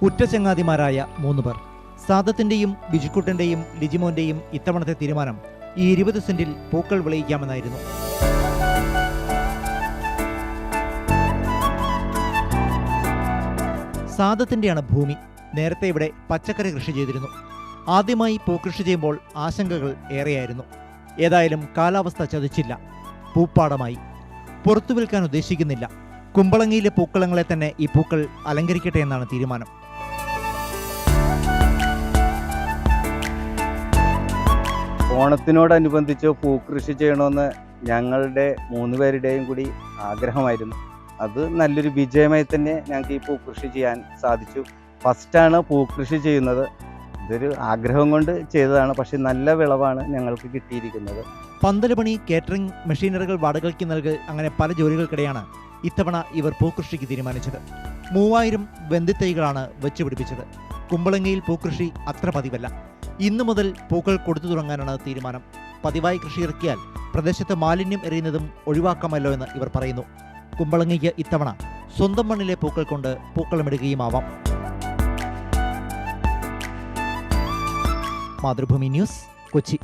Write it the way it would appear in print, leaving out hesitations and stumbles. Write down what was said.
ഉറ്റ ചങ്ങാതിമാരായ 3 പേർ. സാദത്തിന്റെയും ബിജുക്കുട്ടന്റെയും ലിജിമോന്റെയും ഇത്തവണത്തെ തീരുമാനം ഈ 20 സെന്റിൽ പൂക്കൾ വിളയിക്കാമെന്നായിരുന്നു. സാദത്തിന്റെയാണ് ഭൂമി. നേരത്തെ ഇവിടെ പച്ചക്കറി കൃഷി ചെയ്തിരുന്നു. ആദ്യമായി പൂക്കൃഷി ചെയ്യുമ്പോൾ ആശങ്കകൾ ഏറെയായിരുന്നു. ഏതായാലും കാലാവസ്ഥ ചതിച്ചില്ല. പൂപ്പാടമായി. പുറത്തു വിൽക്കാൻ ഉദ്ദേശിക്കുന്നില്ല. കുമ്പളങ്ങിയിലെ പൂക്കളങ്ങളെ തന്നെ ഈ പൂക്കൾ അലങ്കരിക്കട്ടെ എന്നാണ് തീരുമാനം. ഓണത്തിനോടനുബന്ധിച്ച് പൂക്കൃഷി ചെയ്യണമെന്ന് ഞങ്ങളുടെ 3 പേരുടെയും കൂടി ആഗ്രഹമായിരുന്നു. അത് നല്ലൊരു വിജയമായി തന്നെ ഞങ്ങൾക്ക് ഈ പൂക്കൃഷി ചെയ്യാൻ സാധിച്ചു. ഫസ്റ്റാണ് പൂക്കൃഷി ചെയ്യുന്നത്. ഇതൊരു ആഗ്രഹം കൊണ്ട് ചെയ്തതാണ്. പക്ഷെ നല്ല വിളവാണ് ഞങ്ങൾക്ക് കിട്ടിയിരിക്കുന്നത്. പന്തലുപണി, കേറ്ററിംഗ്, മെഷീനറികൾ വാടകയ്ക്ക് നൽകൽ, അങ്ങനെ പല ജോലികൾക്കിടെയാണ് ഇത്തവണ ഇവർ പൂക്കൃഷിക്ക് തീരുമാനിച്ചത്. 3000 വെന്തിത്തൈകളാണ് വെച്ചുപിടിപ്പിച്ചത്. കുമ്പളങ്ങിയിൽ പൂക്കൃഷി അത്ര പതിവല്ല. ഇന്നു മുതൽ പൂക്കൾ കൊടുത്തു തുടങ്ങാനാണ് തീരുമാനം. പതിവായി കൃഷി ഇറക്കിയാൽ പ്രദേശത്ത് മാലിന്യം എറിയുന്നതും ഒഴിവാക്കാമല്ലോ എന്ന് ഇവർ പറയുന്നു. കുമ്പളങ്ങിക്ക് ഇത്തവണ സ്വന്തം മണ്ണിലെ പൂക്കൾ കൊണ്ട് പൂക്കളമിടുകയുമാവാം. മാതൃഭൂമി ന്യൂസ്, കൊച്ചി.